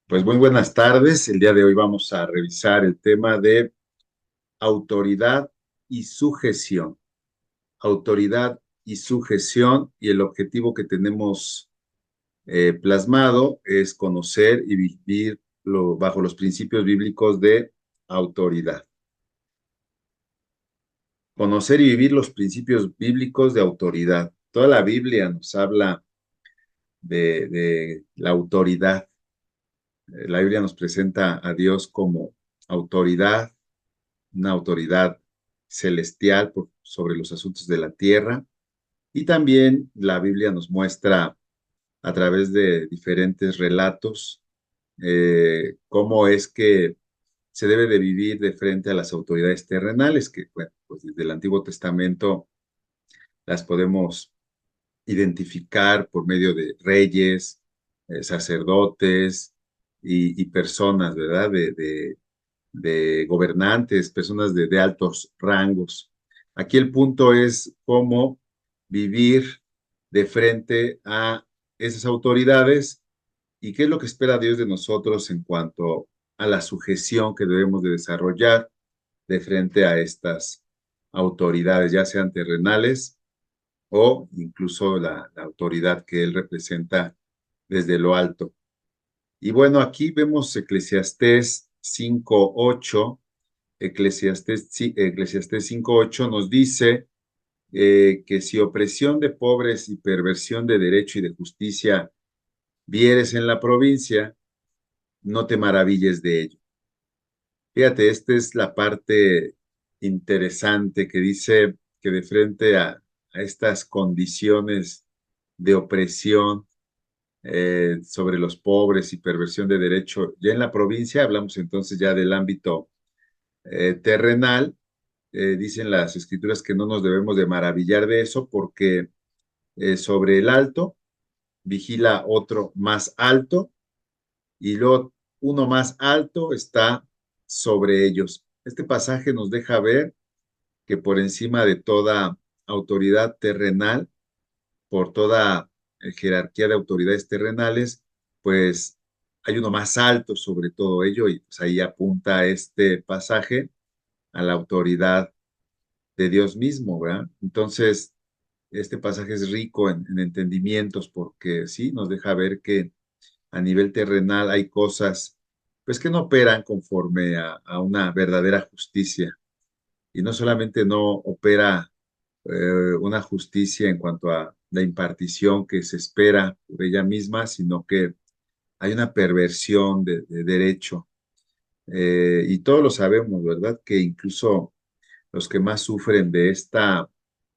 Pues muy buenas tardes. El día de hoy vamos a revisar el tema de autoridad y sujeción. Autoridad y sujeción, y el objetivo que tenemos plasmado es conocer y vivir bajo los principios bíblicos de autoridad. Conocer y vivir los principios bíblicos de autoridad. Toda la Biblia nos habla de la autoridad. La Biblia nos presenta a Dios como autoridad, una autoridad celestial sobre los asuntos de la tierra. Y también la Biblia nos muestra a través de diferentes relatos cómo es que se debe de vivir de frente a las autoridades terrenales, que bueno, pues desde el Antiguo Testamento las podemos identificar por medio de reyes, sacerdotes y personas, ¿verdad? De gobernantes, personas de altos rangos. Aquí el punto es cómo vivir de frente a esas autoridades y qué es lo que espera Dios de nosotros en cuanto a la sujeción que debemos de desarrollar de frente a estas autoridades, ya sean terrenales o incluso la autoridad que Él representa desde lo alto. Y bueno, aquí vemos Eclesiastés 5:8. Eclesiastés 5:8 nos dice que si opresión de pobres y perversión de derecho y de justicia vieres en la provincia, no te maravilles de ello. Fíjate, esta es la parte interesante que dice que de frente a estas condiciones de opresión sobre los pobres y perversión de derecho, ya en la provincia, hablamos entonces ya del ámbito terrenal. Dicen las escrituras que no nos debemos de maravillar de eso porque sobre el alto vigila otro más alto y luego uno más alto está sobre ellos. Este pasaje nos deja ver que por encima de toda autoridad terrenal, por toda jerarquía de autoridades terrenales, pues hay uno más alto sobre todo ello y pues ahí apunta este pasaje a la autoridad de Dios mismo, ¿verdad? Entonces, este pasaje es rico en entendimientos porque sí, nos deja ver que a nivel terrenal hay cosas pues que no operan conforme a una verdadera justicia. Y no solamente no opera una justicia en cuanto a la impartición que se espera por ella misma, sino que hay una perversión de derecho. Y todos lo sabemos, ¿verdad? Que incluso los que más sufren de esta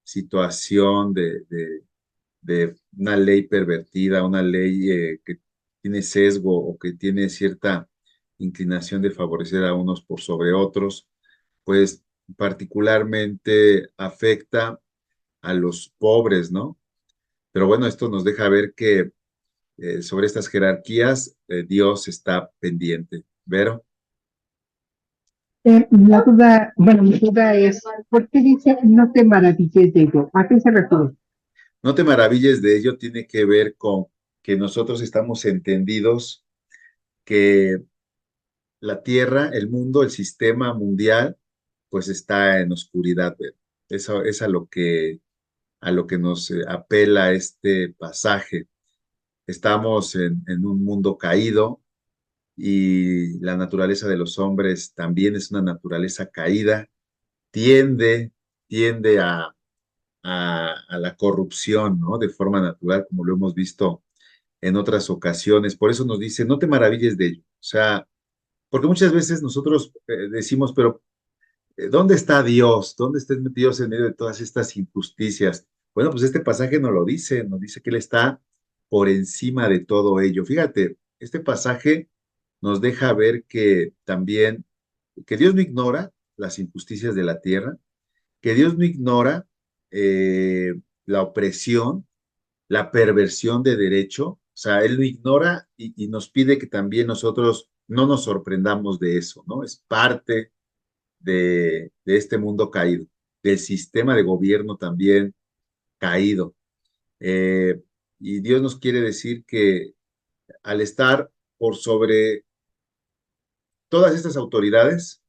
situación de una ley pervertida, una ley que tiene sesgo o que tiene cierta inclinación de favorecer a unos por sobre otros, pues particularmente afecta a los pobres, ¿no? Pero bueno, esto nos deja ver que sobre estas jerarquías Dios está pendiente. ¿Vero? La duda, bueno, mi duda es, ¿por qué dice no te maravilles de ello? ¿A qué se refiere? No te maravilles de ello, tiene que ver con que nosotros estamos entendidos que la Tierra, el mundo, el sistema mundial, pues está en oscuridad. ¿Verdad? Eso es a lo que nos apela este pasaje. Estamos en un mundo caído y la naturaleza de los hombres también es una naturaleza caída, tiende, tiende a la corrupción, ¿no? De forma natural, como lo hemos visto en otras ocasiones. Por eso nos dice, no te maravilles de ello. O sea, porque muchas veces nosotros decimos, pero ¿dónde está Dios? ¿Dónde está Dios en medio de todas estas injusticias? Bueno, pues este pasaje nos dice que Él está por encima de todo ello. Fíjate, este pasaje nos deja ver que también, que Dios no ignora las injusticias de la tierra, que Dios no ignora la opresión, la perversión de derecho, o sea, Él lo ignora y nos pide que también nosotros no nos sorprendamos de eso, ¿no? Es parte de este mundo caído, del sistema de gobierno también caído. Eh, y Dios nos quiere decir que al estar por sobre todas estas autoridades,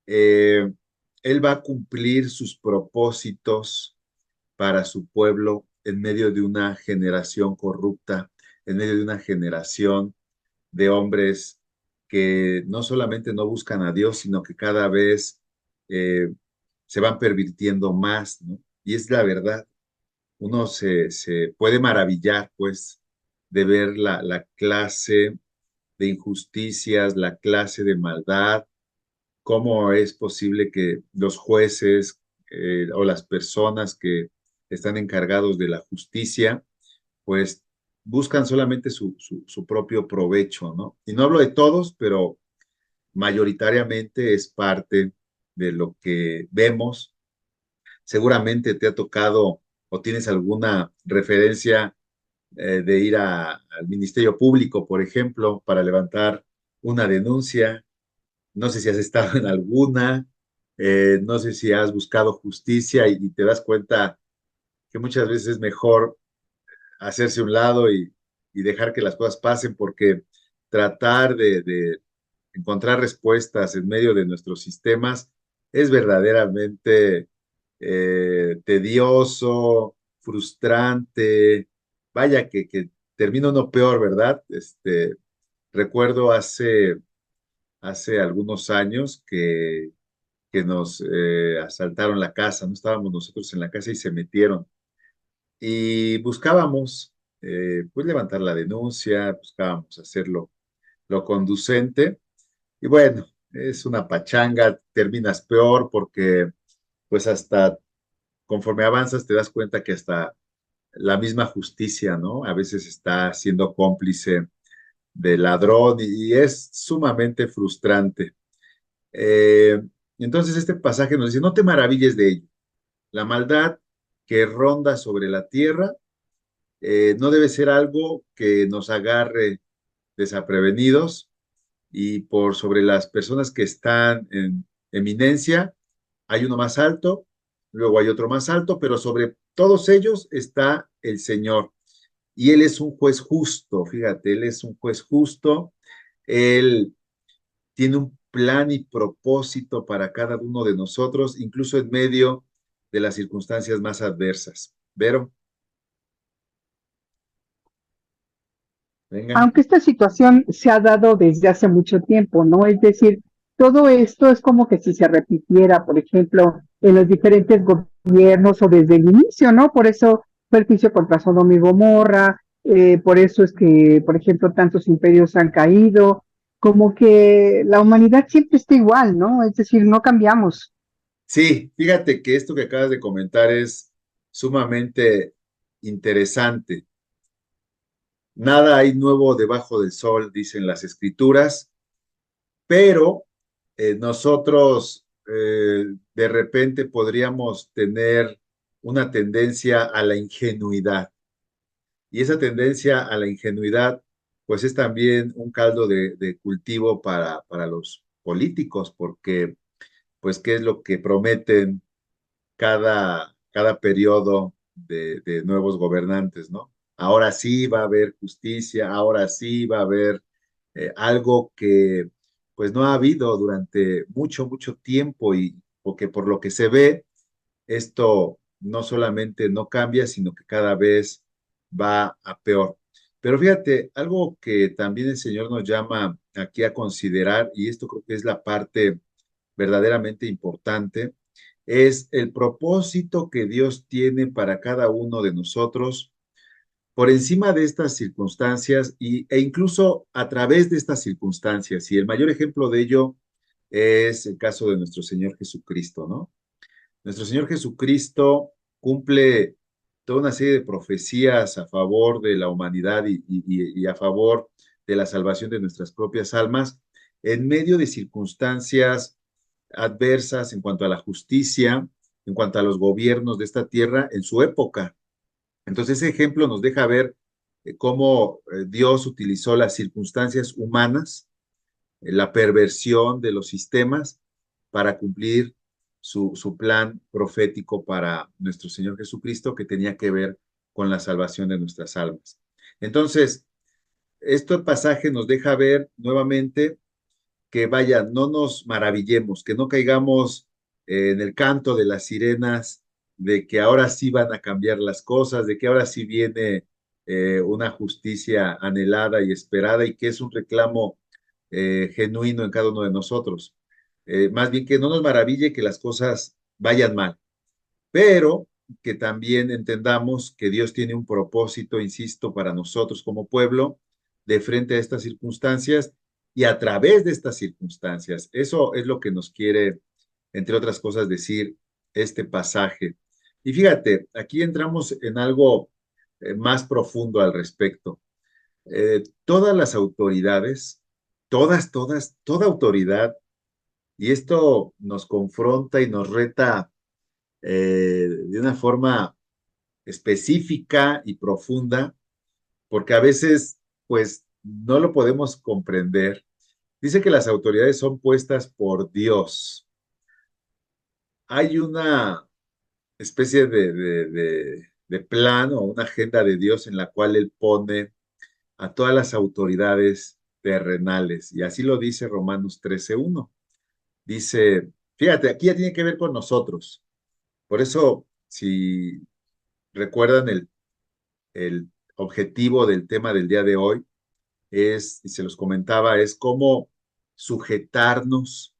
eh, Él va a cumplir sus propósitos para su pueblo en medio de una generación corrupta, en medio de una generación de hombres que no solamente no buscan a Dios, sino que cada vez eh, se van pervirtiendo más, ¿no? Y es la verdad, uno se puede maravillar, pues, de ver la clase de injusticias, la clase de maldad, cómo es posible que los jueces o las personas que están encargados de la justicia, pues buscan solamente su propio provecho, ¿no? Y no hablo de todos, pero mayoritariamente es parte de lo que vemos. Seguramente te ha tocado o tienes alguna referencia de ir al Ministerio Público, por ejemplo, para levantar una denuncia. No sé si has estado en alguna, no sé si has buscado justicia y te das cuenta que muchas veces es mejor hacerse a un lado y dejar que las cosas pasen, porque tratar de encontrar respuestas en medio de nuestros sistemas es verdaderamente tedioso, frustrante, vaya que termina uno peor, ¿verdad? Recuerdo hace algunos años que nos asaltaron la casa, no estábamos nosotros en la casa y se metieron y buscábamos pues levantar la denuncia, buscábamos hacerlo lo conducente y bueno, es una pachanga, terminas peor porque pues hasta conforme avanzas te das cuenta que hasta la misma justicia, ¿no? A veces está siendo cómplice del ladrón y es sumamente frustrante. Eh, entonces este pasaje nos dice, no te maravilles de ello, la maldad que ronda sobre la tierra no debe ser algo que nos agarre desaprevenidos y por sobre las personas que están en eminencia, hay uno más alto, luego hay otro más alto, pero sobre todos ellos está el Señor. Y Él es un juez justo, fíjate, Él es un juez justo, Él tiene un plan y propósito para cada uno de nosotros, incluso en medio de las circunstancias más adversas. Vero, venga. Aunque esta situación se ha dado desde hace mucho tiempo, ¿no? Es decir, todo esto es como que si se repitiera, por ejemplo, en los diferentes gobiernos o desde el inicio, ¿no? Por eso fue el juicio contra Sodoma y Gomorra, por eso es que, por ejemplo, tantos imperios han caído, como que la humanidad siempre está igual, ¿no? Es decir, no cambiamos. Sí, fíjate que esto que acabas de comentar es sumamente interesante. Nada hay nuevo debajo del sol, dicen las escrituras, pero nosotros de repente podríamos tener una tendencia a la ingenuidad. Y esa tendencia a la ingenuidad, pues es también un caldo de cultivo para los políticos, porque pues qué es lo que prometen cada periodo de nuevos gobernantes, ¿no? Ahora sí va a haber justicia, ahora sí va a haber algo que pues no ha habido durante mucho, mucho tiempo y porque por lo que se ve, esto no solamente no cambia, sino que cada vez va a peor. Pero fíjate, algo que también el Señor nos llama aquí a considerar, y esto creo que es la parte verdaderamente importante, es el propósito que Dios tiene para cada uno de nosotros por encima de estas circunstancias e incluso a través de estas circunstancias. Y el mayor ejemplo de ello es el caso de nuestro Señor Jesucristo, ¿no? Nuestro Señor Jesucristo cumple toda una serie de profecías a favor de la humanidad y a favor de la salvación de nuestras propias almas en medio de circunstancias adversas en cuanto a la justicia, en cuanto a los gobiernos de esta tierra en su época. Entonces, ese ejemplo nos deja ver cómo Dios utilizó las circunstancias humanas, la perversión de los sistemas para cumplir su plan profético para nuestro Señor Jesucristo que tenía que ver con la salvación de nuestras almas. Entonces, este pasaje nos deja ver nuevamente que vaya, no nos maravillemos, que no caigamos en el canto de las sirenas, de que ahora sí van a cambiar las cosas, de que ahora sí viene una justicia anhelada y esperada y que es un reclamo genuino en cada uno de nosotros. Más bien que no nos maraville que las cosas vayan mal, pero que también entendamos que Dios tiene un propósito, insisto, para nosotros como pueblo, de frente a estas circunstancias y a través de estas circunstancias. Eso es lo que nos quiere, entre otras cosas, decir este pasaje. Y fíjate, aquí entramos en algo más profundo al respecto. Todas las autoridades, toda autoridad, y esto nos confronta y nos reta de una forma específica y profunda, porque a veces, pues, no lo podemos comprender. Dice que las autoridades son puestas por Dios. Hay una especie de plan o una agenda de Dios en la cual Él pone a todas las autoridades terrenales. Y así lo dice Romanos 13:1. Dice, fíjate, aquí ya tiene que ver con nosotros. Por eso, si recuerdan el objetivo del tema del día de hoy es, y se los comentaba, es cómo sujetarnos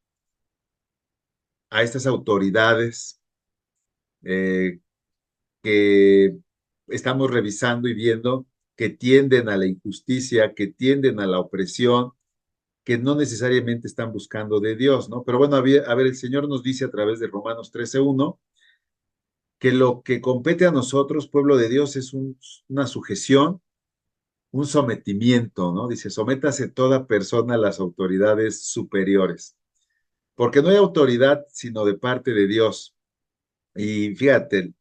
a estas autoridades eh, que estamos revisando y viendo que tienden a la injusticia, que tienden a la opresión, que no necesariamente están buscando de Dios, ¿no? Pero bueno, a ver, el Señor nos dice a través de Romanos 13:1 que lo que compete a nosotros, pueblo de Dios, es una sujeción, un sometimiento, ¿no? Dice, sométase toda persona a las autoridades superiores, porque no hay autoridad sino de parte de Dios. Y fíjate,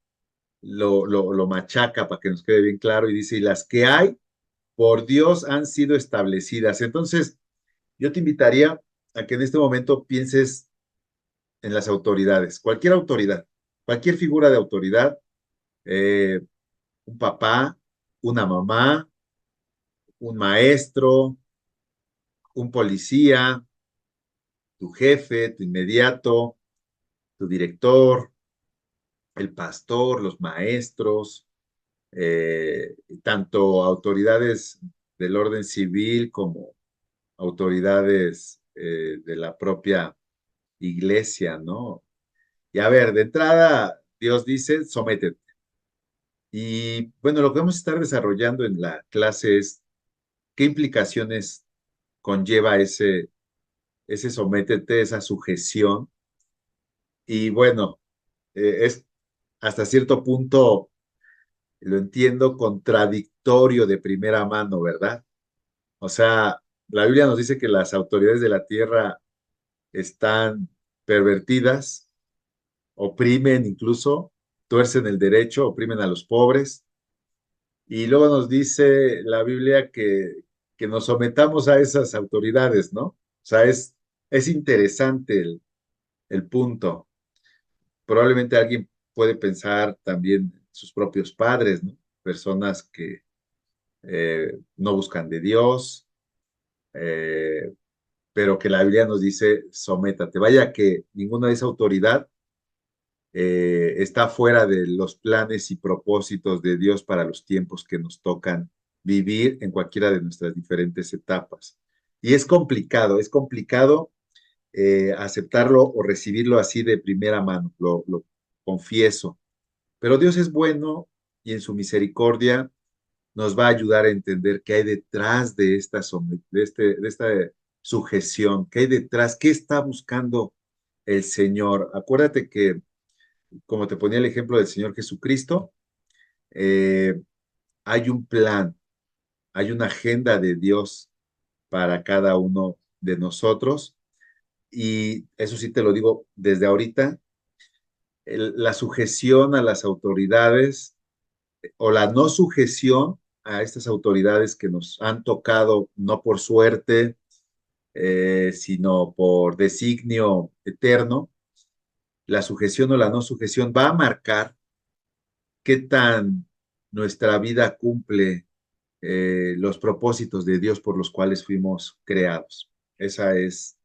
lo machaca para que nos quede bien claro y dice, y las que hay por Dios han sido establecidas. Entonces, yo te invitaría a que en este momento pienses en las autoridades, cualquier figura de autoridad, eh, un papá, una mamá, un maestro, un policía, tu jefe, tu inmediato, tu director, el pastor, los maestros, tanto autoridades del orden civil como autoridades de la propia iglesia, ¿no? Y a ver, de entrada, Dios dice, sométete. Y bueno, lo que vamos a estar desarrollando en la clase es qué implicaciones conlleva ese sométete, esa sujeción. Y bueno, es hasta cierto punto, lo entiendo, contradictorio de primera mano, ¿verdad? O sea, la Biblia nos dice que las autoridades de la tierra están pervertidas, oprimen incluso, tuercen el derecho, oprimen a los pobres. Y luego nos dice la Biblia que nos sometamos a esas autoridades, ¿no? O sea, es interesante el punto. Probablemente alguien puede pensar también sus propios padres, ¿no? Personas que no buscan de Dios, eh, pero que la Biblia nos dice, sométate. Vaya que ninguna de esa autoridad está fuera de los planes y propósitos de Dios para los tiempos que nos tocan vivir en cualquiera de nuestras diferentes etapas. Y es complicado aceptarlo o recibirlo así de primera mano, lo confieso. Pero Dios es bueno y en su misericordia nos va a ayudar a entender qué hay detrás de de esta sujeción, qué hay detrás, qué está buscando el Señor. Acuérdate que, como te ponía el ejemplo del Señor Jesucristo, eh, hay un plan, hay una agenda de Dios para cada uno de nosotros. Y eso sí te lo digo desde ahorita, la sujeción a las autoridades o la no sujeción a estas autoridades que nos han tocado no por suerte, sino por designio eterno, la sujeción o la no sujeción va a marcar qué tan nuestra vida cumple los propósitos de Dios por los cuales fuimos creados. Esa es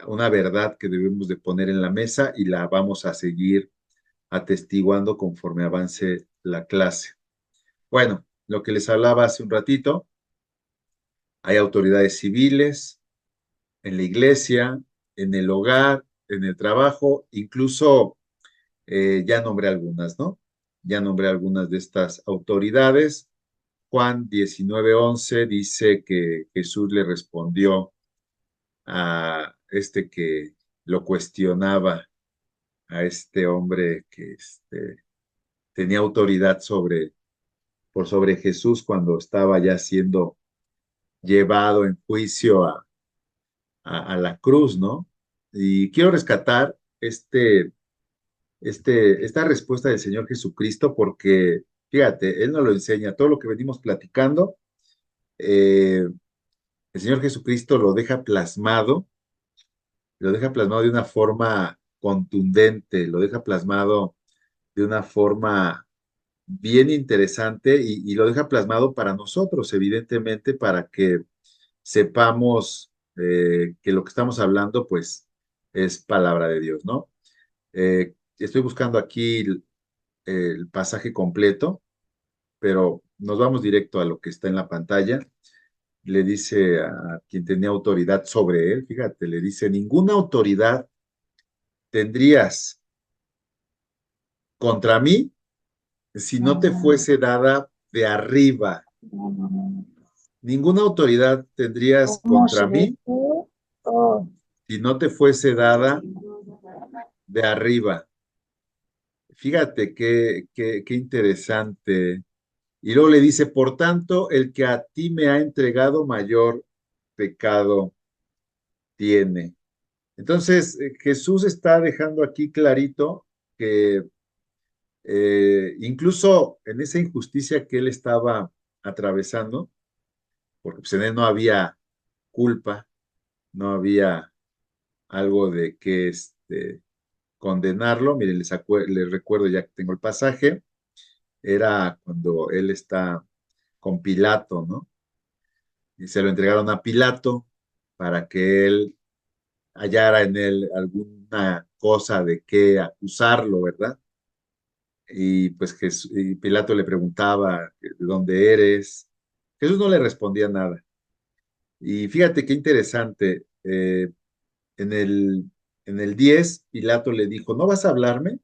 una verdad que debemos de poner en la mesa y la vamos a seguir atestiguando conforme avance la clase. Bueno, lo que les hablaba hace un ratito, hay autoridades civiles en la iglesia, en el hogar, en el trabajo, incluso ya nombré algunas, ¿no? Ya nombré algunas de estas autoridades. Juan 19:11 dice que Jesús le respondió a este que lo cuestionaba, a este hombre que tenía autoridad por sobre Jesús cuando estaba ya siendo llevado en juicio a la cruz, ¿no? Y quiero rescatar esta respuesta del Señor Jesucristo porque, fíjate, Él nos lo enseña, todo lo que venimos platicando, el Señor Jesucristo lo deja plasmado de una forma contundente, lo deja plasmado de una forma bien interesante y lo deja plasmado para nosotros, evidentemente, para que sepamos que lo que estamos hablando, pues, es palabra de Dios, ¿no? Estoy buscando aquí el pasaje completo, pero nos vamos directo a lo que está en la pantalla. Le dice a quien tenía autoridad sobre él, fíjate, le dice, ninguna autoridad tendrías contra mí si no te fuese dada de arriba. Ninguna autoridad tendrías contra mí si no te fuese dada de arriba. Fíjate qué interesante. Y luego le dice, por tanto, el que a ti me ha entregado mayor pecado tiene. Entonces, Jesús está dejando aquí clarito que incluso en esa injusticia que él estaba atravesando, porque pues, en él no había culpa, no había algo de que condenarlo. Miren, les recuerdo ya que tengo el pasaje, era cuando él está con Pilato, ¿no? Y se lo entregaron a Pilato para que él hallara en él alguna cosa de qué acusarlo, ¿verdad? Y pues y Pilato le preguntaba, ¿de dónde eres? Jesús no le respondía nada. Y fíjate qué interesante, en en el 10 Pilato le dijo, ¿no vas a hablarme?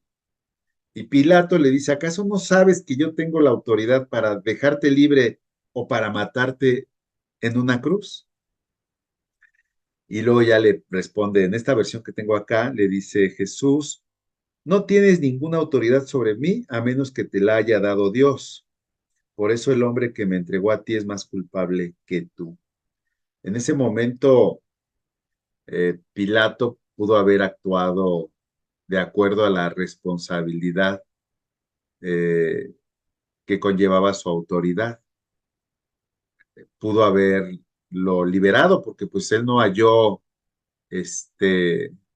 Y Pilato le dice, ¿acaso no sabes que yo tengo la autoridad para dejarte libre o para matarte en una cruz? Y luego ya le responde, en esta versión que tengo acá, le dice Jesús, no tienes ninguna autoridad sobre mí a menos que te la haya dado Dios. Por eso el hombre que me entregó a ti es más culpable que tú. En ese momento, Pilato pudo haber actuado de acuerdo a la responsabilidad eh, que conllevaba su autoridad. Pudo haberlo liberado porque pues él no halló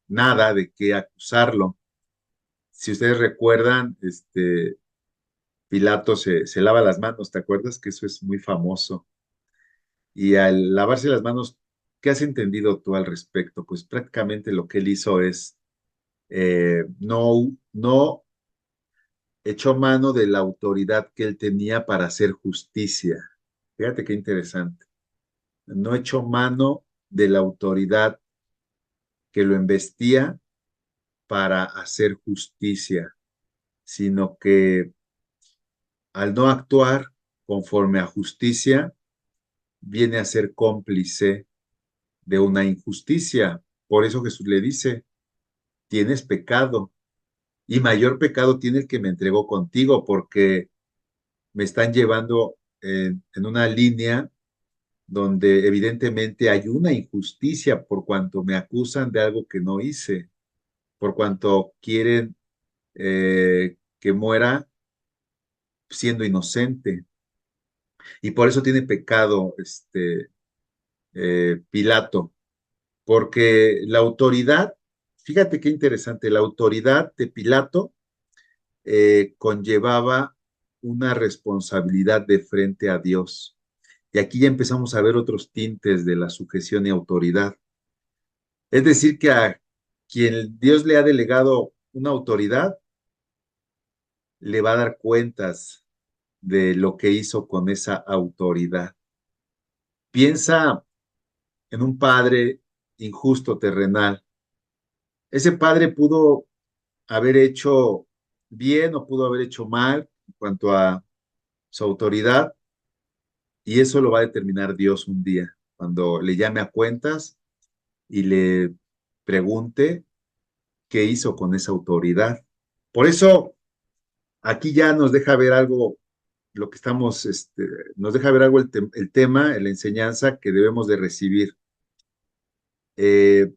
nada de qué acusarlo. Si ustedes recuerdan, Pilato se lava las manos, ¿te acuerdas? Que eso es muy famoso. Y al lavarse las manos, ¿qué has entendido tú al respecto? Pues prácticamente lo que él hizo es no echó mano de la autoridad que él tenía para hacer justicia. Fíjate qué interesante. No echó mano de la autoridad que lo investía para hacer justicia, sino que al no actuar conforme a justicia, viene a ser cómplice de una injusticia. Por eso Jesús le dice, tienes pecado y mayor pecado tiene el que me entregó contigo porque me están llevando en una línea donde evidentemente hay una injusticia por cuanto me acusan de algo que no hice, por cuanto quieren que muera siendo inocente. Y por eso tiene pecado Pilato, porque la autoridad, fíjate qué interesante, la autoridad de Pilato conllevaba una responsabilidad de frente a Dios. Y aquí ya empezamos a ver otros tintes de la sujeción y autoridad. Es decir, que a quien Dios le ha delegado una autoridad, le va a dar cuentas de lo que hizo con esa autoridad. Piensa en un padre injusto terrenal. Ese padre pudo haber hecho bien o pudo haber hecho mal en cuanto a su autoridad, y eso lo va a determinar Dios un día, cuando le llame a cuentas y le pregunte qué hizo con esa autoridad. Por eso, aquí ya nos deja ver algo, lo que estamos, nos deja ver algo el tema, la enseñanza que debemos de recibir. Eh,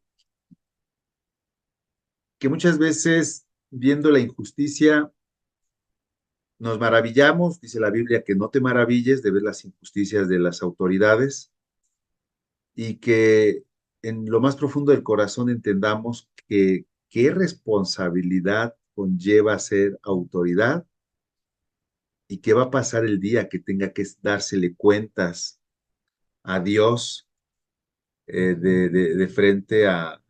que muchas veces, viendo la injusticia, nos maravillamos, dice la Biblia, que no te maravilles de ver las injusticias de las autoridades, y que en lo más profundo del corazón entendamos que qué responsabilidad conlleva ser autoridad, y qué va a pasar el día que tenga que dársele cuentas a Dios, de frente a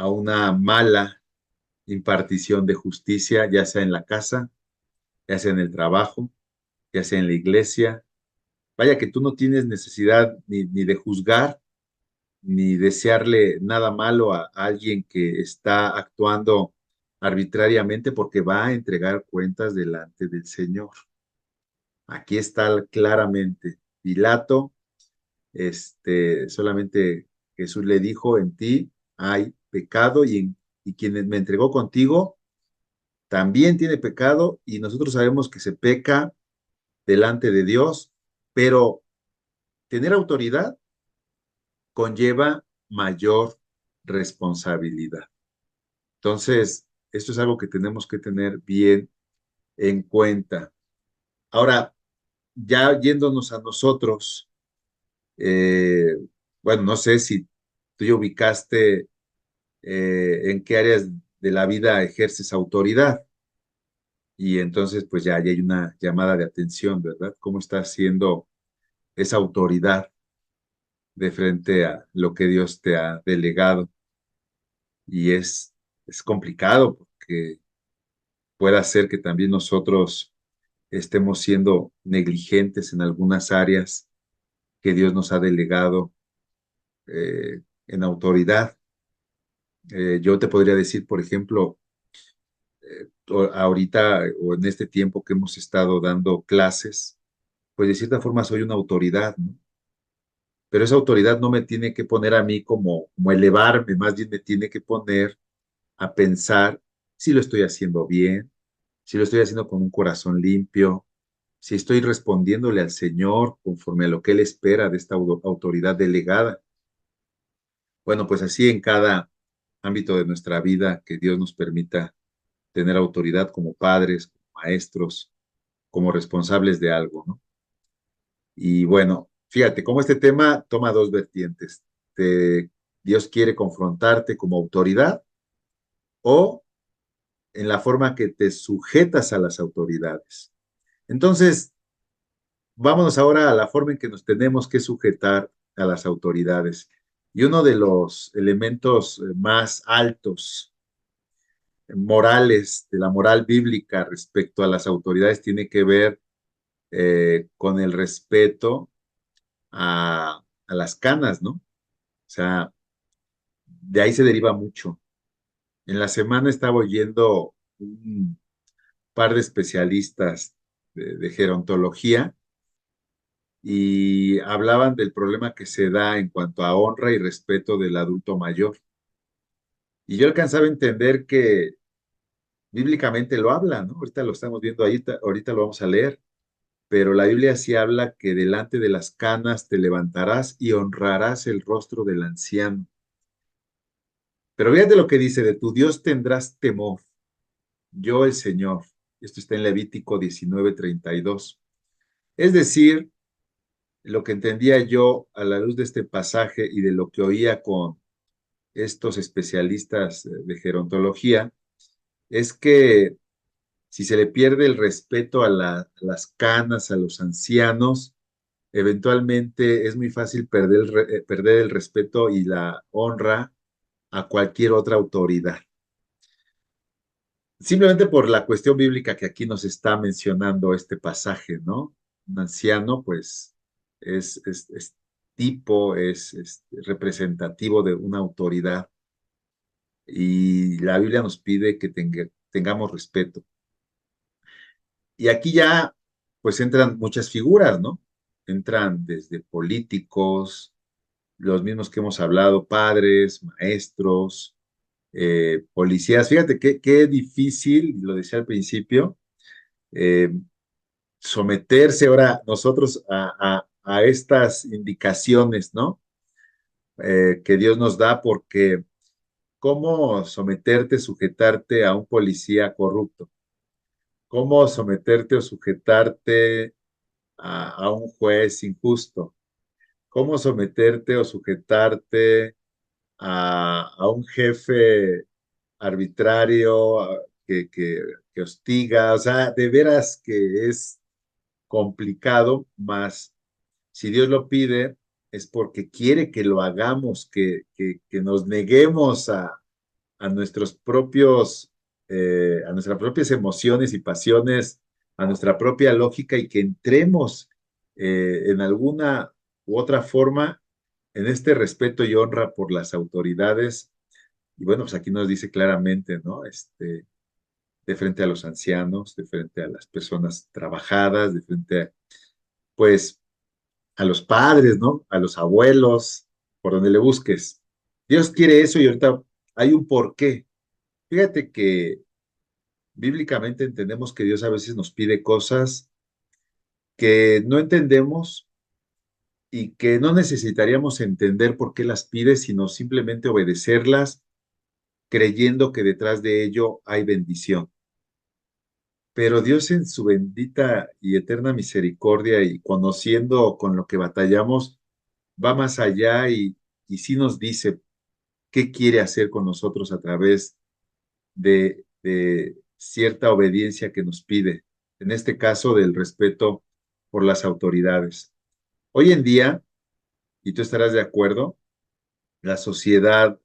una mala impartición de justicia, ya sea en la casa, ya sea en el trabajo, ya sea en la iglesia. Vaya que tú no tienes necesidad ni de juzgar, ni desearle nada malo a alguien que está actuando arbitrariamente, porque va a entregar cuentas delante del Señor. Aquí está claramente. Pilato, solamente Jesús le dijo: en ti hay pecado, y quien me entregó contigo también tiene pecado, y nosotros sabemos que se peca delante de Dios, pero tener autoridad conlleva mayor responsabilidad. Entonces, esto es algo que tenemos que tener bien en cuenta. Ahora, ya yéndonos a nosotros, eh, bueno, no sé si tú ya ubicaste en qué áreas de la vida ejerces autoridad, y entonces pues ya hay una llamada de atención, ¿verdad? ¿Cómo está haciendo esa autoridad de frente a lo que Dios te ha delegado? Y es complicado, porque puede ser que también nosotros estemos siendo negligentes en algunas áreas que Dios nos ha delegado en autoridad. Yo te podría decir, por ejemplo, ahorita o en este tiempo que hemos estado dando clases, pues de cierta forma soy una autoridad, ¿no? Pero esa autoridad no me tiene que poner a mí como elevarme, más bien me tiene que poner a pensar si lo estoy haciendo bien, si lo estoy haciendo con un corazón limpio, si estoy respondiéndole al Señor conforme a lo que Él espera de esta autoridad delegada. Bueno, pues así en cada ámbito de nuestra vida, que Dios nos permita tener autoridad como padres, como maestros, como responsables de algo, ¿no? Y bueno, fíjate cómo este tema toma dos vertientes. Te- Dios quiere confrontarte como autoridad, o en la forma que te sujetas a las autoridades. Entonces, vámonos ahora a la forma en que nos tenemos que sujetar a las autoridades. Y uno de los elementos más altos, morales, de la moral bíblica respecto a las autoridades, tiene que ver con el respeto a las canas, ¿no? O sea, de ahí se deriva mucho. En la semana estaba oyendo un par de especialistas de gerontología, y hablaban del problema que se da en cuanto a honra y respeto del adulto mayor. Y yo alcanzaba a entender que bíblicamente lo habla, ¿no? Ahorita lo estamos viendo ahí, ahorita lo vamos a leer, pero la Biblia sí habla que delante de las canas te levantarás y honrarás el rostro del anciano. Pero fíjate lo que dice: de tu Dios tendrás temor, yo el Señor. Esto está en Levítico 19:32. Es decir, lo que entendía yo a la luz de este pasaje y de lo que oía con estos especialistas de gerontología, es que si se le pierde el respeto a las canas, a los ancianos, eventualmente es muy fácil perder el respeto y la honra a cualquier otra autoridad. Simplemente por la cuestión bíblica que aquí nos está mencionando este pasaje, ¿no? Un anciano, pues, es tipo, es representativo de una autoridad y la Biblia nos pide que tengamos respeto. Y aquí ya, pues, entran muchas figuras, ¿no? Entran desde políticos, los mismos que hemos hablado, padres, maestros, policías. Fíjate qué difícil, lo decía al principio, eh, someterse ahora nosotros a estas indicaciones, ¿no? Que Dios nos da, porque ¿cómo someterte, sujetarte a un policía corrupto? ¿Cómo someterte o sujetarte a un juez injusto? ¿Cómo someterte o sujetarte a un jefe arbitrario que hostiga? O sea, de veras que es complicado, más si Dios lo pide, es porque quiere que lo hagamos, que nos neguemos a nuestros propios, a nuestras propias emociones y pasiones, a nuestra propia lógica y que entremos en alguna u otra forma en este respeto y honra por las autoridades. Y bueno, pues aquí nos dice claramente, ¿no? De frente a los ancianos, de frente a las personas trabajadas, de frente a, pues, a los padres, ¿no? A los abuelos, por donde le busques. Dios quiere eso y ahorita hay un porqué. Fíjate que bíblicamente entendemos que Dios a veces nos pide cosas que no entendemos y que no necesitaríamos entender por qué las pide, sino simplemente obedecerlas, creyendo que detrás de ello hay bendición. Pero Dios en su bendita y eterna misericordia y conociendo con lo que batallamos, va más allá y sí nos dice qué quiere hacer con nosotros a través de cierta obediencia que nos pide, en este caso del respeto por las autoridades. Hoy en día, y tú estarás de acuerdo, la sociedad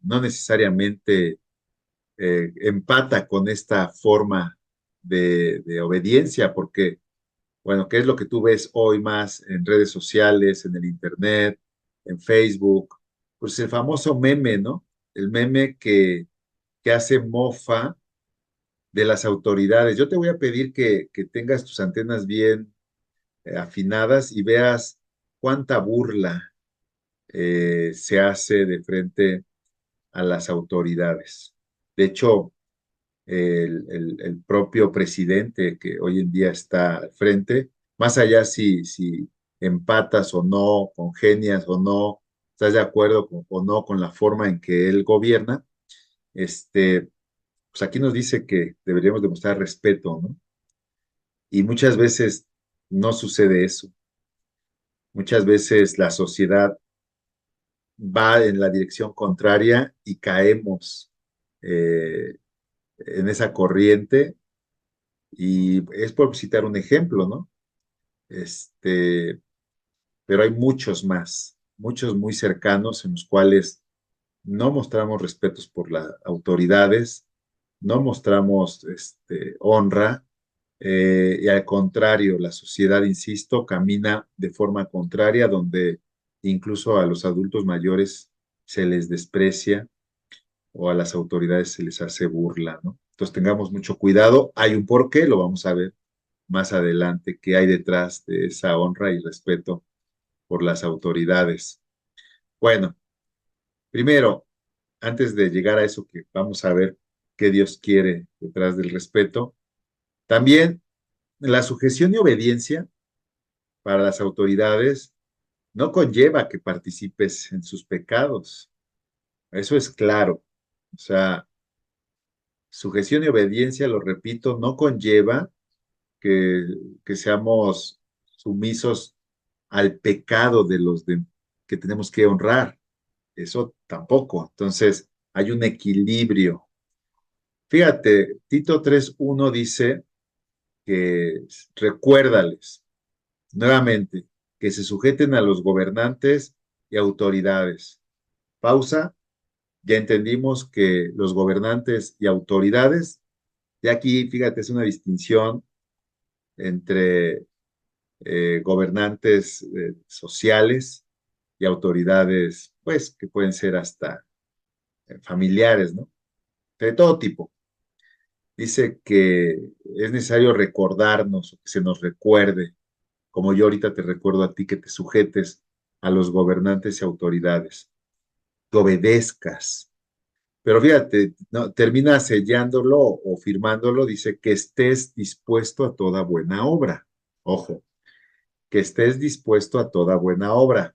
no necesariamente empata con esta forma de obediencia, porque, bueno, ¿qué es lo que tú ves hoy más en redes sociales, en el Internet, en Facebook? Pues el famoso meme, ¿no? El meme que hace mofa de las autoridades. Yo te voy a pedir que tengas tus antenas bien afinadas y veas cuánta burla se hace de frente a las autoridades. De hecho, el propio presidente que hoy en día está al frente, más allá si empatas o no, congenias o no, estás de acuerdo o no con la forma en que él gobierna, pues aquí nos dice que deberíamos demostrar respeto, ¿no? Y muchas veces no sucede eso. Muchas veces la sociedad va en la dirección contraria y caemos eh, en esa corriente. Y es por citar un ejemplo, ¿no? Este, pero hay muchos más, muchos muy cercanos en los cuales no mostramos respetos por las autoridades, no mostramos honra, y al contrario, la sociedad, insisto, camina de forma contraria, donde incluso a los adultos mayores se les desprecia o a las autoridades se les hace burla, ¿no? Entonces tengamos mucho cuidado, hay un porqué, lo vamos a ver más adelante, qué hay detrás de esa honra y respeto por las autoridades. Bueno, primero, antes de llegar a eso que vamos a ver qué Dios quiere detrás del respeto, también la sujeción y obediencia para las autoridades no conlleva que participes en sus pecados. Eso es claro. O sea, sujeción y obediencia, lo repito, no conlleva que, que seamos sumisos al pecado de que tenemos que honrar. Eso tampoco. Entonces, hay un equilibrio. Fíjate, Tito 3:1 dice que recuérdales nuevamente. que se sujeten a los gobernantes y autoridades. Pausa. Ya entendimos que los gobernantes y autoridades, y aquí, fíjate, es una distinción entre gobernantes sociales y autoridades, pues, que pueden ser hasta familiares, ¿no? De todo tipo. Dice que es necesario recordarnos, que se nos recuerde, como yo ahorita te recuerdo a ti, que te sujetes a los gobernantes y autoridades, que obedezcas. Pero fíjate, no, termina sellándolo o firmándolo, dice que estés dispuesto a toda buena obra. Ojo, que estés dispuesto a toda buena obra.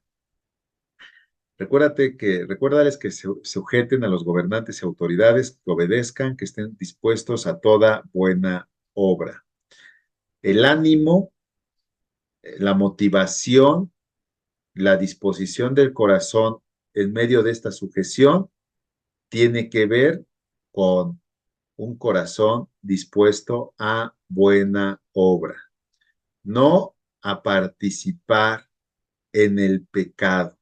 Recuérdales que se sujeten a los gobernantes y autoridades, que obedezcan, que estén dispuestos a toda buena obra. El ánimo, la motivación, la disposición del corazón en medio de esta sujeción tiene que ver con un corazón dispuesto a buena obra, no a participar en el pecado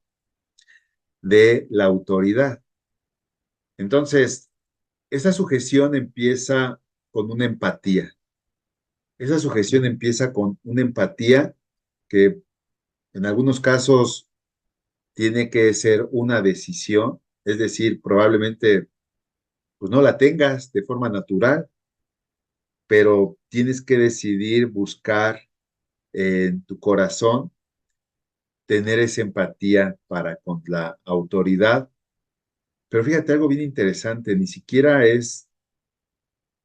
de la autoridad. Entonces, esa sujeción empieza con una empatía. Esa sujeción empieza con una empatía que en algunos casos tiene que ser una decisión, es decir, probablemente pues no la tengas de forma natural, pero tienes que decidir buscar en tu corazón tener esa empatía para con la autoridad. Pero fíjate algo bien interesante, ni siquiera es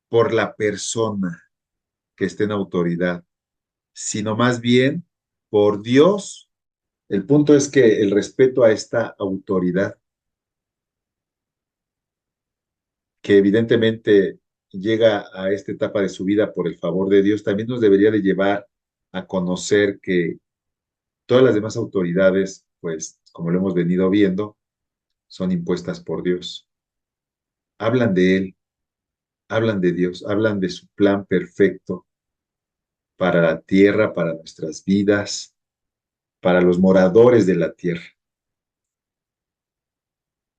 por la persona que esté en autoridad, sino más bien por Dios. El punto es que el respeto a esta autoridad, que evidentemente llega a esta etapa de su vida por el favor de Dios, también nos debería de llevar a conocer que todas las demás autoridades, pues como lo hemos venido viendo, son impuestas por Dios. Hablan de Él, hablan de Dios, hablan de su plan perfecto para la tierra, para nuestras vidas, para los moradores de la tierra.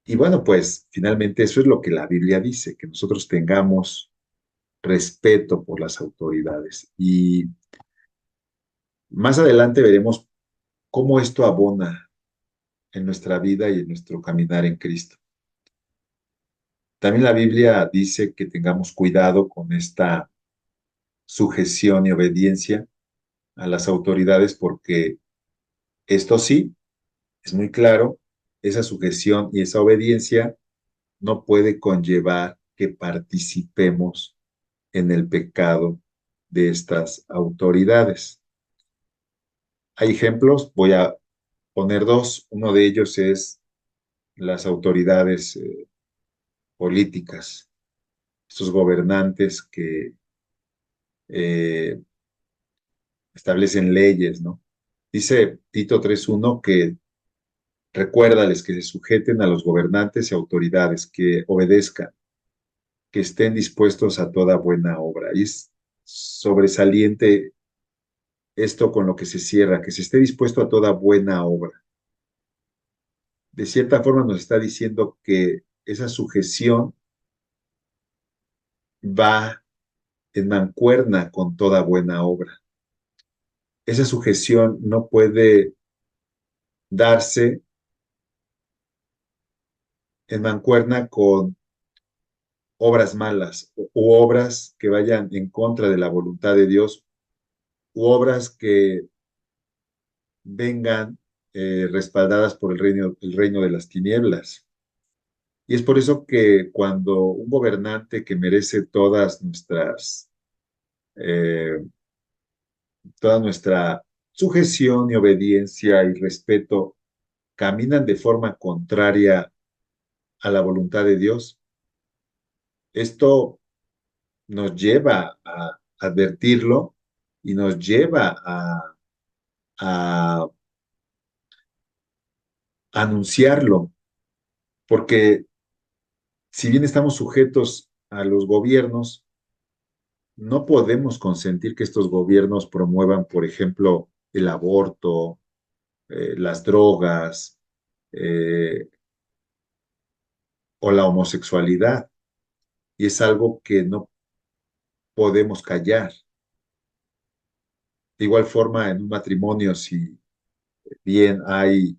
Y bueno, pues finalmente eso es lo que la Biblia dice, que nosotros tengamos respeto por las autoridades. Y más adelante veremos cómo esto abona en nuestra vida y en nuestro caminar en Cristo. También la Biblia dice que tengamos cuidado con esta sujeción y obediencia a las autoridades porque esto sí, es muy claro, esa sujeción y esa obediencia no puede conllevar que participemos en el pecado de estas autoridades. Hay ejemplos, voy a poner dos. Uno de ellos es las autoridades políticas, estos gobernantes que eh, establecen leyes, ¿no? Dice Tito 3.1 que recuérdales que se sujeten a los gobernantes y autoridades, que obedezcan, que estén dispuestos a toda buena obra. Y es sobresaliente esto con lo que se cierra, que se esté dispuesto a toda buena obra. De cierta forma nos está diciendo que esa sujeción va en mancuerna con toda buena obra. Esa sujeción no puede darse en mancuerna con obras malas u obras que vayan en contra de la voluntad de Dios u obras que vengan respaldadas por el reino de las tinieblas. Y es por eso que cuando un gobernante que merece eh, toda nuestra sujeción y obediencia y respeto, caminan de forma contraria a la voluntad de Dios, esto nos lleva a advertirlo y nos lleva a anunciarlo, porque si bien estamos sujetos a los gobiernos, no podemos consentir que estos gobiernos promuevan, por ejemplo, el aborto, las drogas eh, o la homosexualidad. Y es algo que no podemos callar. De igual forma, en un matrimonio, si bien hay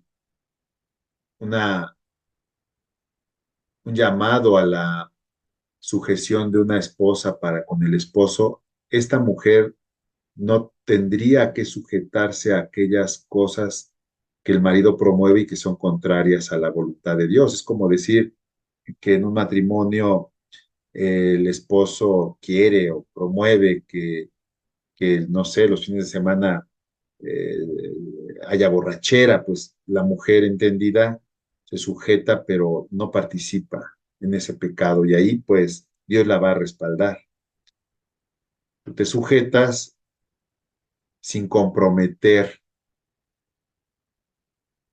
una, un llamado a la sujeción de una esposa para con el esposo, esta mujer no tendría que sujetarse a aquellas cosas que el marido promueve y que son contrarias a la voluntad de Dios. Es como decir que en un matrimonio el esposo quiere o promueve que, no sé, los fines de semana eh, haya borrachera, pues la mujer entendida se sujeta, pero no participa en ese pecado y ahí pues Dios la va a respaldar. Tú te sujetas sin comprometer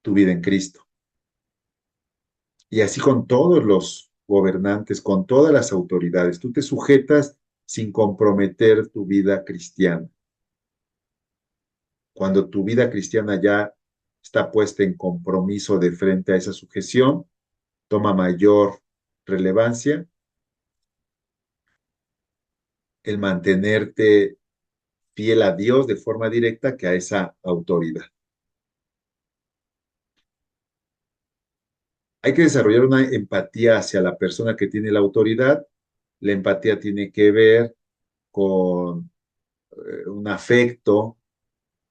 tu vida en Cristo. Y así con todos los gobernantes, con todas las autoridades, tú te sujetas sin comprometer tu vida cristiana. Cuando tu vida cristiana ya está puesta en compromiso de frente a esa sujeción, toma mayor relevancia el mantenerte fiel a Dios de forma directa que a esa autoridad. Hay que desarrollar una empatía hacia la persona que tiene la autoridad. La empatía tiene que ver con un afecto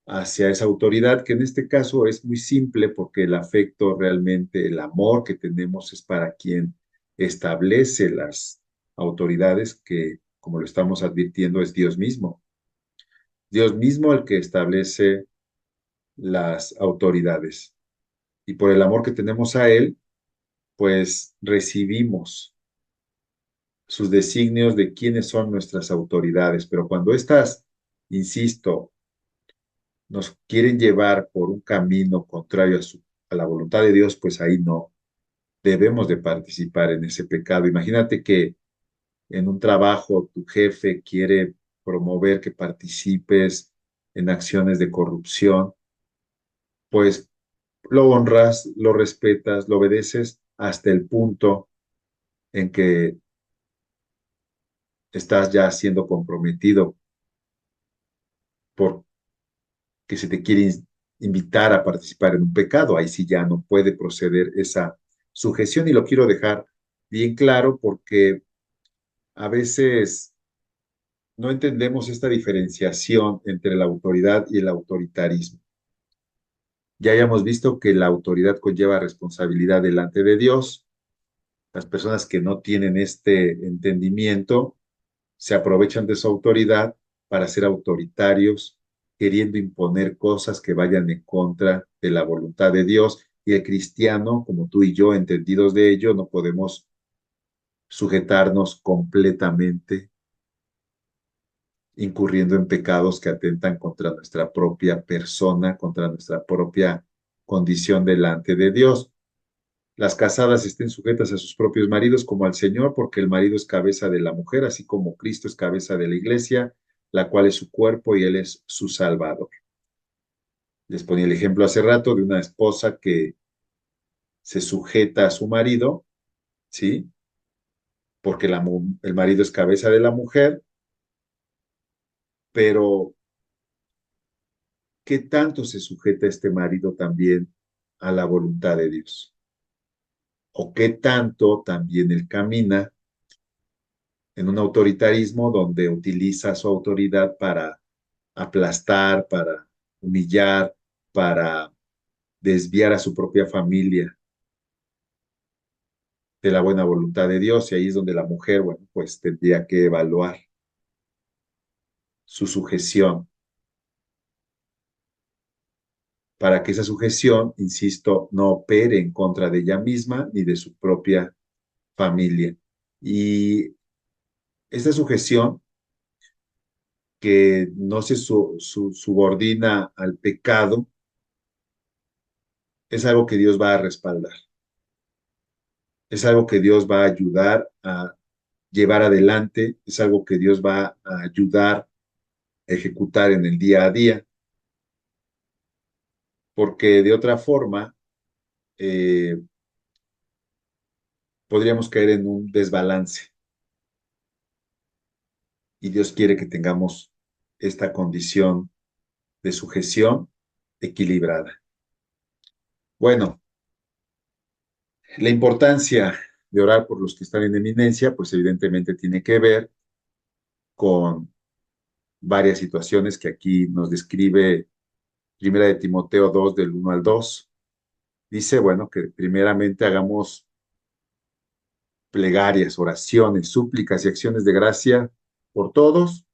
hacia esa autoridad, que en este caso es muy simple porque el afecto realmente, el amor que tenemos es para quien establece las autoridades, que como lo estamos advirtiendo es Dios mismo. Dios mismo el que establece las autoridades. Y por el amor que tenemos a Él, pues recibimos sus designios de quiénes son nuestras autoridades. Pero cuando estas, insisto, nos quieren llevar por un camino contrario a la voluntad de Dios, pues ahí no debemos de participar en ese pecado. Imagínate que en un trabajo tu jefe quiere promover que participes en acciones de corrupción, pues lo honras, lo respetas, lo obedeces hasta el punto en que estás ya siendo comprometido porque se te quiere invitar a participar en un pecado. Ahí sí ya no puede proceder esa sujeción y lo quiero dejar bien claro porque a veces no entendemos esta diferenciación entre la autoridad y el autoritarismo. Ya hayamos visto que la autoridad conlleva responsabilidad delante de Dios. Las personas que no tienen este entendimiento se aprovechan de su autoridad para ser autoritarios, queriendo imponer cosas que vayan en contra de la voluntad de Dios. Y el cristiano, como tú y yo, entendidos de ello, no podemos sujetarnos completamente, incurriendo en pecados que atentan contra nuestra propia persona, contra nuestra propia condición delante de Dios. Las casadas estén sujetas a sus propios maridos como al Señor, porque el marido es cabeza de la mujer, así como Cristo es cabeza de la iglesia, la cual es su cuerpo y Él es su Salvador. Les ponía el ejemplo hace rato de una esposa que se sujeta a su marido, ¿sí? Porque el marido es cabeza de la mujer, pero ¿qué tanto se sujeta este marido también a la voluntad de Dios? ¿O qué tanto también él camina en un autoritarismo donde utiliza su autoridad para aplastar, para humillar, para desviar a su propia familia de la buena voluntad de Dios? Y ahí es donde la mujer, bueno, pues tendría que evaluar su sujeción para que esa sujeción, insisto, no opere en contra de ella misma ni de su propia familia. Y esta sujeción que no se subordina al pecado es algo que Dios va a respaldar. Es algo que Dios va a ayudar a llevar adelante, es algo que Dios va a ayudar a ejecutar en el día a día. porque de otra forma eh, podríamos caer en un desbalance y Dios quiere que tengamos esta condición de sujeción equilibrada. Bueno, la importancia de orar por los que están en eminencia, pues evidentemente tiene que ver con varias situaciones que aquí nos describe Primera de Timoteo 2 del 1 al 2. Dice, bueno, que primeramente hagamos plegarias, oraciones, súplicas y acciones de gracia por todos,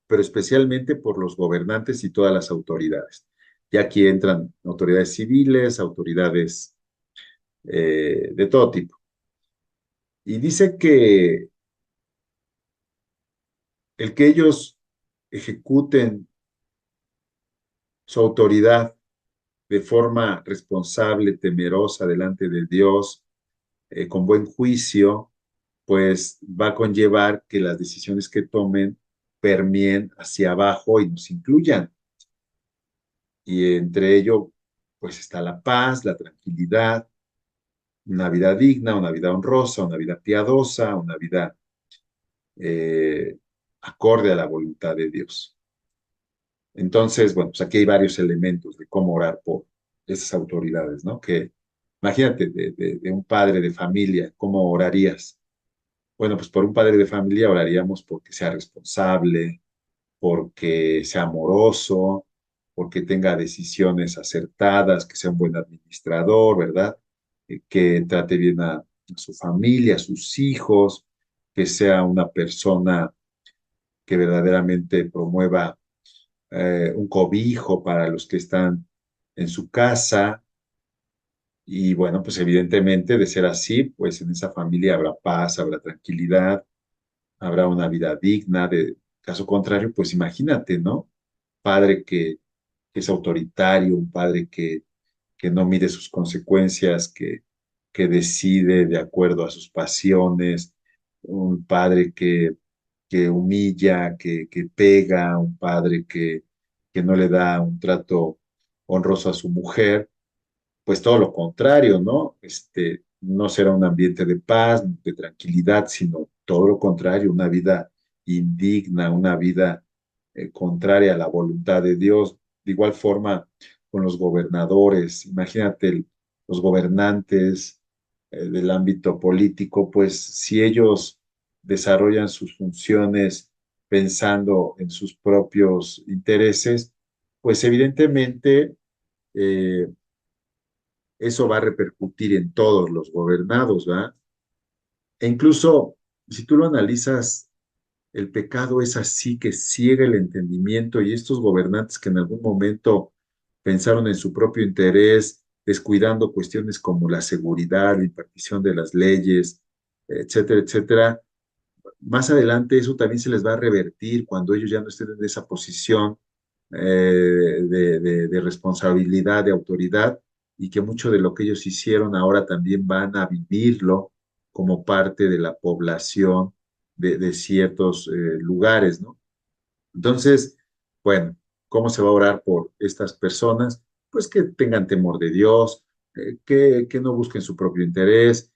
pero especialmente por los gobernantes y todas las autoridades. Y aquí entran autoridades civiles, autoridades de todo tipo. Y dice que el que ellos ejecuten su autoridad de forma responsable, temerosa delante de Dios, con buen juicio, pues va a conllevar que las decisiones que tomen permeen hacia abajo y nos incluyan. Y entre ello, pues está la paz, la tranquilidad, una vida digna, una vida honrosa, una vida piadosa, una vida eh, acorde a la voluntad de Dios. Entonces, bueno, pues aquí hay varios elementos de cómo orar por esas autoridades, ¿no? Que imagínate de un padre de familia, ¿cómo orarías? Bueno, pues por un padre de familia oraríamos porque sea responsable, porque sea amoroso, porque tenga decisiones acertadas, que sea un buen administrador, ¿verdad? Que trate bien a su familia, a sus hijos, que sea una persona que verdaderamente promueva un cobijo para los que están en su casa. Y bueno, pues evidentemente de ser así, pues en esa familia habrá paz, habrá tranquilidad, habrá una vida digna. De caso contrario, pues imagínate, ¿no? Padre que es autoritario, un padre que no mide sus consecuencias, que decide de acuerdo a sus pasiones, un padre que humilla, que pega, un padre que no le da un trato honroso a su mujer, pues todo lo contrario, ¿no? No será un ambiente de paz, de tranquilidad, sino todo lo contrario, una vida indigna, una vida contraria a la voluntad de Dios. De igual forma, con los gobernadores, imagínate los gobernantes del ámbito político, pues si ellos desarrollan sus funciones pensando en sus propios intereses, pues evidentemente eh, eso va a repercutir en todos los gobernados, ¿verdad? E incluso, si tú lo analizas, el pecado es así que ciega el entendimiento y estos gobernantes que en algún momento pensaron en su propio interés, descuidando cuestiones como la seguridad, la impartición de las leyes, etcétera, etcétera, más adelante eso también se les va a revertir cuando ellos ya no estén en esa posición de responsabilidad, de autoridad, y que mucho de lo que ellos hicieron ahora también van a vivirlo como parte de la población de ciertos lugares, ¿no? Entonces, bueno, ¿cómo se va a orar por estas personas? Pues que tengan temor de Dios, que no busquen su propio interés,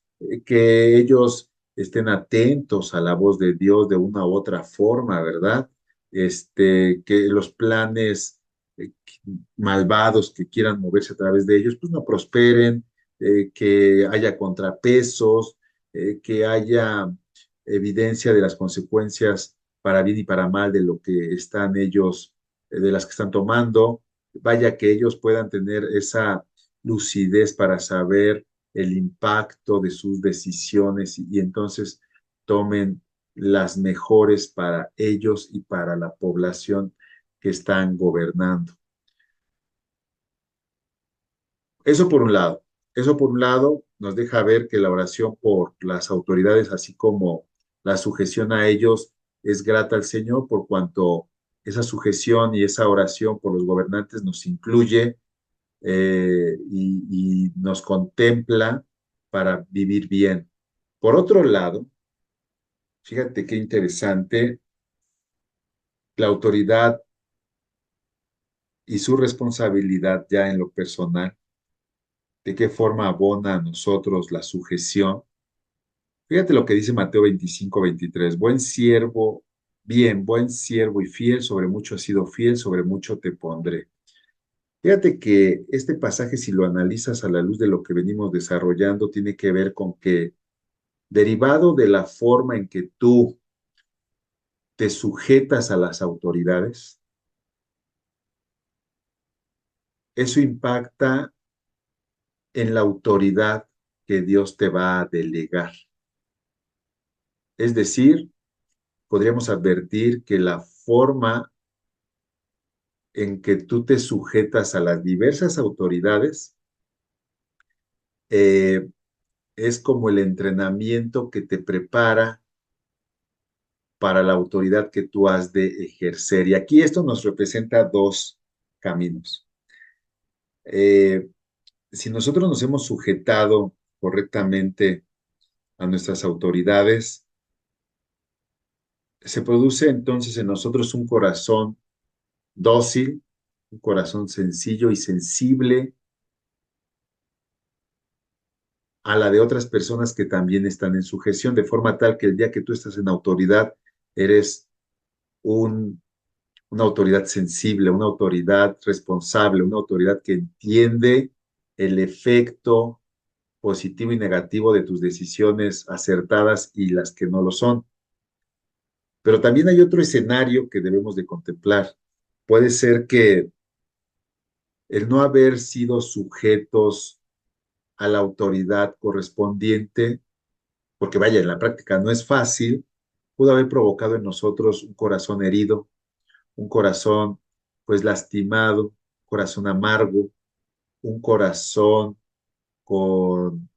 que ellos estén atentos a la voz de Dios de una u otra forma, ¿verdad? Que los planes malvados que quieran moverse a través de ellos, pues no prosperen, que haya contrapesos, que haya evidencia de las consecuencias para bien y para mal de lo que están ellos, de las que están tomando. Vaya que ellos puedan tener esa lucidez para saber el impacto de sus decisiones y entonces tomen las mejores para ellos y para la población que están gobernando. Eso por un lado. Eso por un lado nos deja ver que la oración por las autoridades, así como la sujeción a ellos, es grata al Señor por cuanto esa sujeción y esa oración por los gobernantes nos incluye y nos contempla para vivir bien. Por otro lado, fíjate qué interesante, la autoridad y su responsabilidad ya en lo personal, de qué forma abona a nosotros la sujeción. Fíjate lo que dice Mateo 25, 23: buen siervo, bien, buen siervo y fiel, sobre mucho has sido fiel, sobre mucho te pondré. Fíjate que este pasaje, si lo analizas a la luz de lo que venimos desarrollando, tiene que ver con que, derivado de la forma en que tú te sujetas a las autoridades, eso impacta en la autoridad que Dios te va a delegar. Es decir, podríamos advertir que la forma en que tú te sujetas a las diversas autoridades eh, es como el entrenamiento que te prepara para la autoridad que tú has de ejercer. Y aquí esto nos representa dos caminos. Eh, si nosotros nos hemos sujetado correctamente a nuestras autoridades, se produce entonces en nosotros un corazón dócil, un corazón sencillo y sensible a la de otras personas que también están en sujeción, de forma tal que el día que tú estás en autoridad, eres un, una autoridad sensible, una autoridad responsable, una autoridad que entiende el efecto positivo y negativo de tus decisiones acertadas y las que no lo son. Pero también hay otro escenario que debemos de contemplar. Puede ser que el no haber sido sujetos a la autoridad correspondiente, porque vaya, en la práctica no es fácil, pudo haber provocado en nosotros un corazón herido, un corazón pues lastimado, un corazón amargo, un corazón con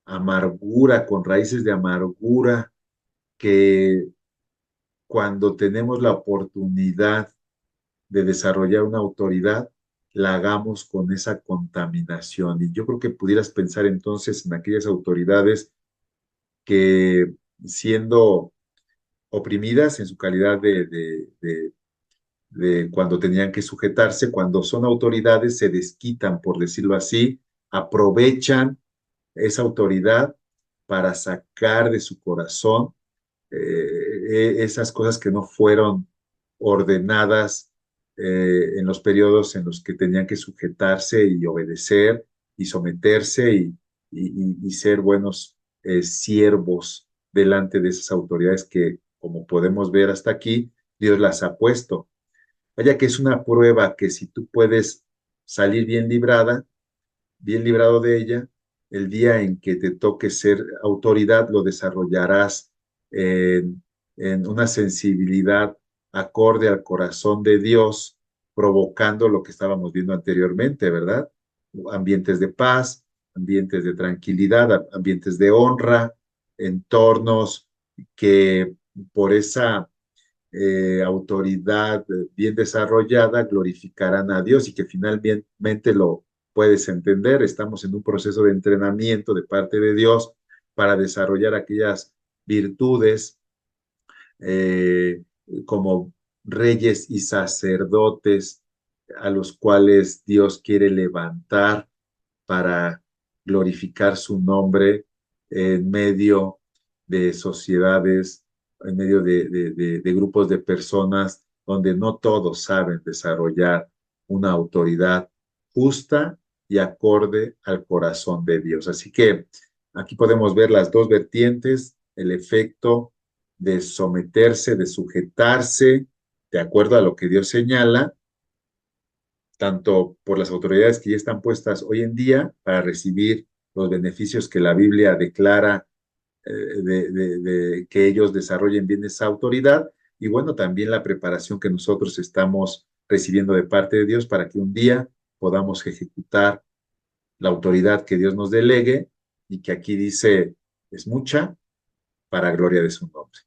amargura, con raíces de amargura, que cuando tenemos la oportunidad de desarrollar una autoridad, la hagamos con esa contaminación. Y yo creo que pudieras pensar entonces en aquellas autoridades que, siendo oprimidas en su calidad de cuando tenían que sujetarse, cuando son autoridades, se desquitan, por decirlo así, aprovechan esa autoridad para sacar de su corazón esas cosas que no fueron ordenadas en los periodos en los que tenían que sujetarse y obedecer y someterse y ser buenos siervos delante de esas autoridades que, como podemos ver hasta aquí, Dios las ha puesto. Vaya que es una prueba que, si tú puedes salir bien librado de ella, el día en que te toque ser autoridad, lo desarrollarás en una sensibilidad acorde al corazón de Dios, provocando lo que estábamos viendo anteriormente, ¿verdad? Ambientes de paz, ambientes de tranquilidad, ambientes de honra, entornos que por esa autoridad bien desarrollada glorificarán a Dios, y que finalmente lo puedes entender. Estamos en un proceso de entrenamiento de parte de Dios para desarrollar aquellas virtudes eh, como reyes y sacerdotes a los cuales Dios quiere levantar para glorificar su nombre en medio de sociedades, en medio de grupos de personas donde no todos saben desarrollar una autoridad justa y acorde al corazón de Dios. Así que aquí podemos ver las dos vertientes, el efecto de someterse, de sujetarse, de acuerdo a lo que Dios señala, tanto por las autoridades que ya están puestas hoy en día para recibir los beneficios que la Biblia declara de que ellos desarrollen bien esa autoridad, y bueno, también la preparación que nosotros estamos recibiendo de parte de Dios para que un día podamos ejecutar la autoridad que Dios nos delegue, y que aquí dice es mucha, para gloria de su nombre.